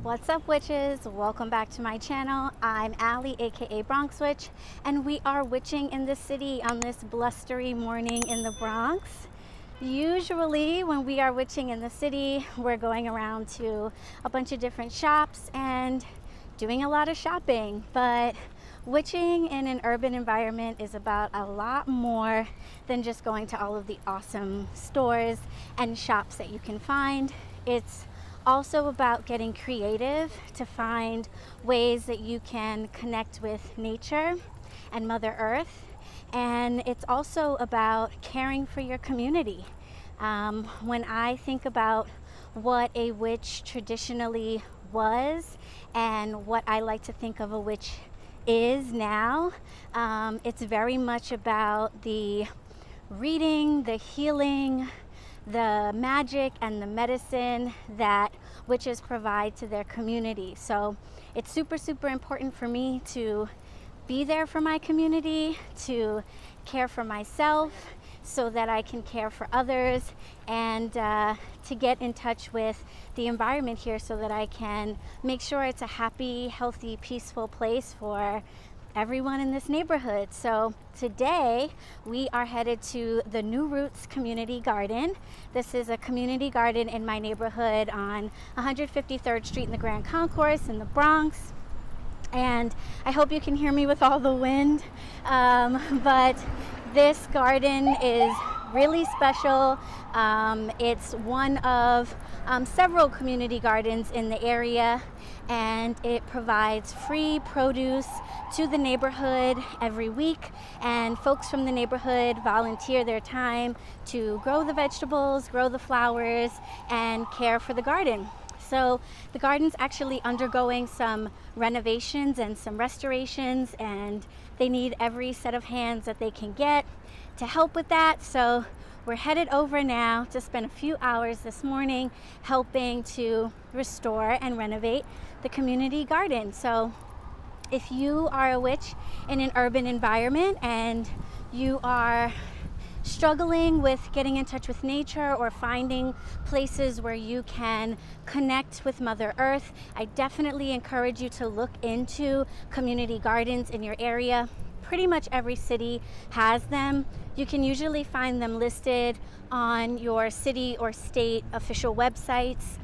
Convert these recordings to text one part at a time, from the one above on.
What's up, witches? Welcome back to my channel. I'm Allie, aka BronxWitch, and we are witching in the city on this blustery morning in the Bronx. Usually when we are witching in the city, we're going around to a bunch of different shops and doing a lot of shopping, but witching in an urban environment is about a lot more than just going to all of the awesome stores and shops that you can find. It's also about getting creative to find ways that you can connect with nature and Mother Earth. And it's also about caring for your community. When I think about what a witch traditionally was and what I like to think of a witch is now, it's very much about the reading, the healing, the magic and the medicine that witches provide to their community. So it's super important for me to be there for my community, to care for myself so that I can care for others, and to get in touch with the environment here so that I can make sure it's a happy, healthy, peaceful place for everyone in this neighborhood. So today we are headed to the New Roots Community Garden. This is a community garden in my neighborhood on 153rd Street in the Grand Concourse in the Bronx. And I hope you can hear me with all the wind, but this garden is really special. It's one of several community gardens in the area, and it provides free produce to the neighborhood every week, and folks from the neighborhood volunteer their time to grow the vegetables, grow the flowers, and care for the garden. So the garden's actually undergoing some renovations and some restorations, and they need every set of hands that they can get to help with that. So we're headed over now to spend a few hours this morning helping to restore and renovate the community garden. So if you are a witch in an urban environment and you are struggling with getting in touch with nature or finding places where you can connect with Mother Earth, I definitely encourage you to look into community gardens in your area. Pretty much every city has them. You can usually find them listed on your city or state official websites.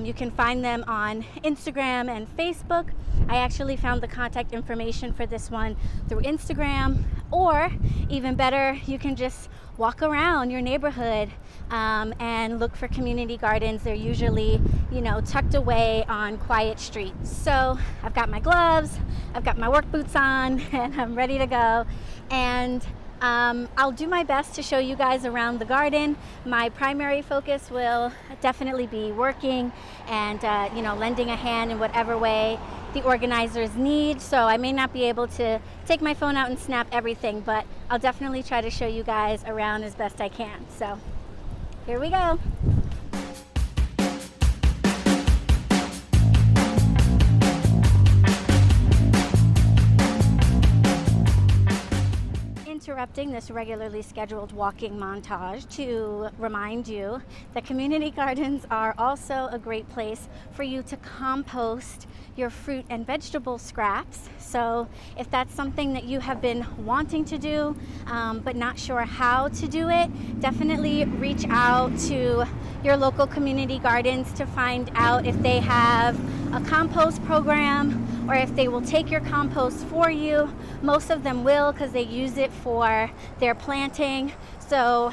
You can find them on Instagram and Facebook. I actually found the contact information for this one through Instagram, or even better, you can just walk around your neighborhood and look for community gardens. They're usually, tucked away on quiet streets. So I've got my gloves, I've got my work boots on, and I'm ready to go. And I'll do my best to show you guys around the garden. My primary focus will definitely be working and lending a hand in whatever way the organizers need. So I may not be able to take my phone out and snap everything, but I'll definitely try to show you guys around as best I can. So here we go. Interrupting this regularly scheduled walking montage to remind you that community gardens are also a great place for you to compost your fruit and vegetable scraps. So if that's something that you have been wanting to do but not sure how to do it, definitely reach out to your local community gardens to find out if they have a compost program or if they will take your compost for you. Most of them will, because they use it for their planting. So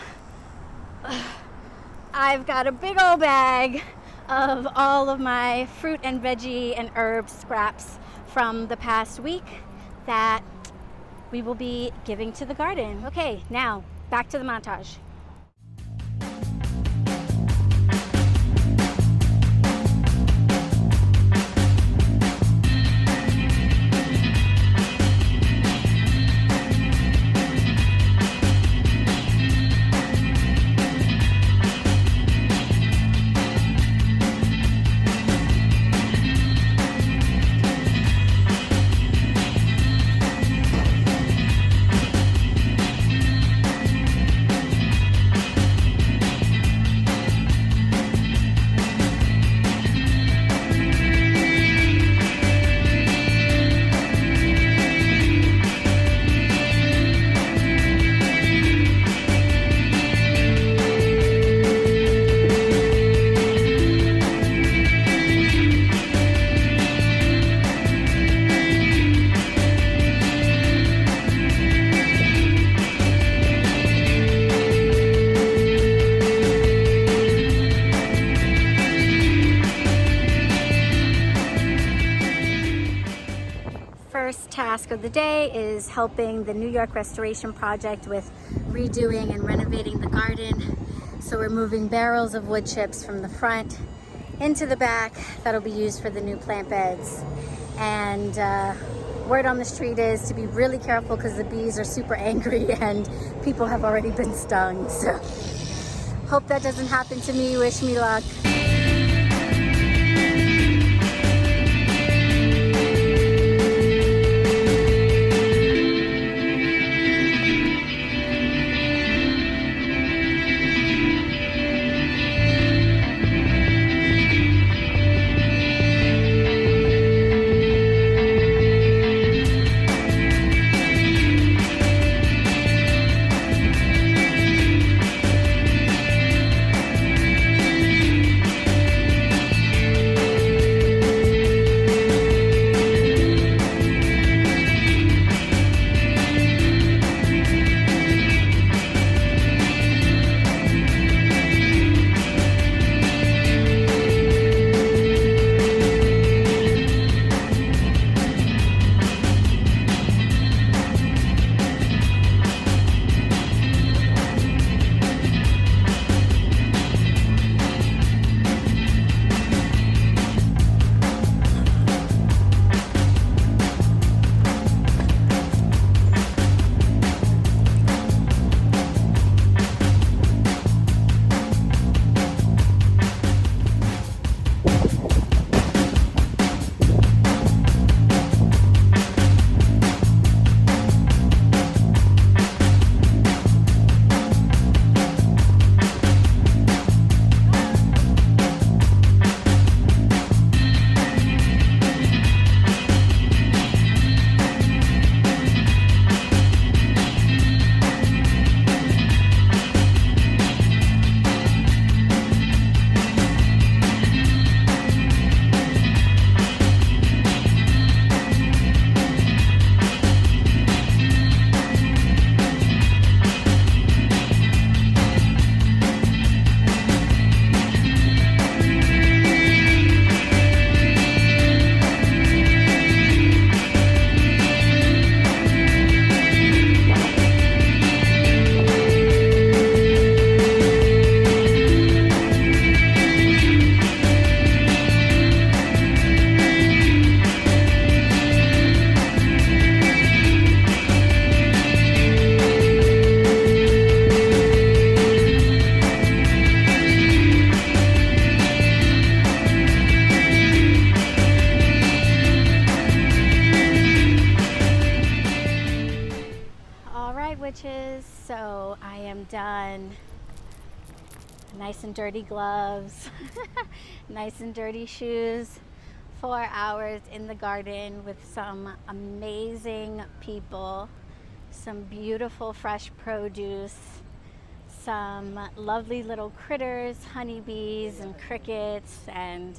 I've got a big old bag of all of my fruit and veggie and herb scraps from the past week that we will be giving to the garden. Okay, now back to the montage. first task of the day is helping the New York Restoration Project with redoing and renovating the garden. So we're moving barrels of wood chips from the front into the back that'll be used for the new plant beds. And word on the street is to be really careful because the bees are super angry and people have already been stung. So hope that doesn't happen to me. Wish me luck. Witches, so I am done. Nice and dirty gloves, nice and dirty shoes. 4 hours in the garden with some amazing people, some beautiful fresh produce, some lovely little critters, honeybees and crickets, and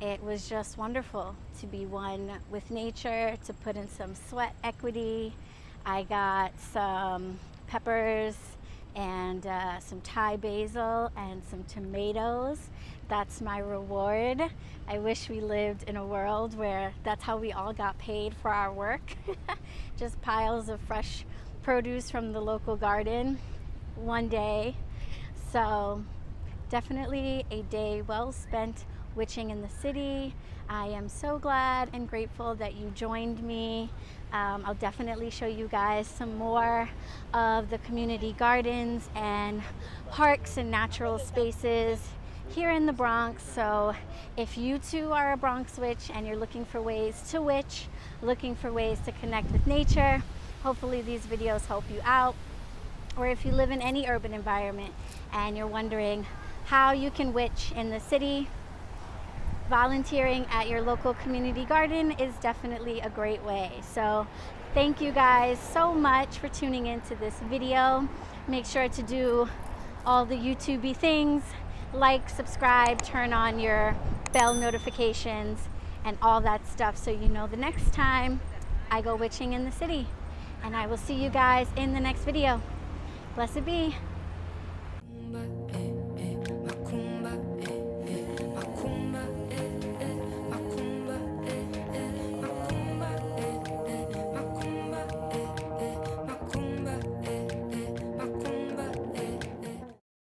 it was just wonderful to be one with nature, to put in some sweat equity. I got some peppers and some Thai basil and some tomatoes. That's my reward. I wish we lived in a world where that's how we all got paid for our work. Just piles of fresh produce from the local garden one day. So definitely a day well spent witching in the city. I am so glad and grateful that you joined me. I'll definitely show you guys some more of the community gardens and parks and natural spaces here in the Bronx. So if you too are a Bronx witch and you're looking for ways to witch, looking for ways to connect with nature, hopefully these videos help you out. Or if you live in any urban environment and you're wondering how you can witch in the city, volunteering at your local community garden is definitely a great way. So thank you guys so much for tuning into this video. Make sure to do all the YouTube-y things, like, subscribe, turn on your bell notifications and all that stuff so you know the next time I go witching in the city. And I will see you guys in the next video. Blessed be.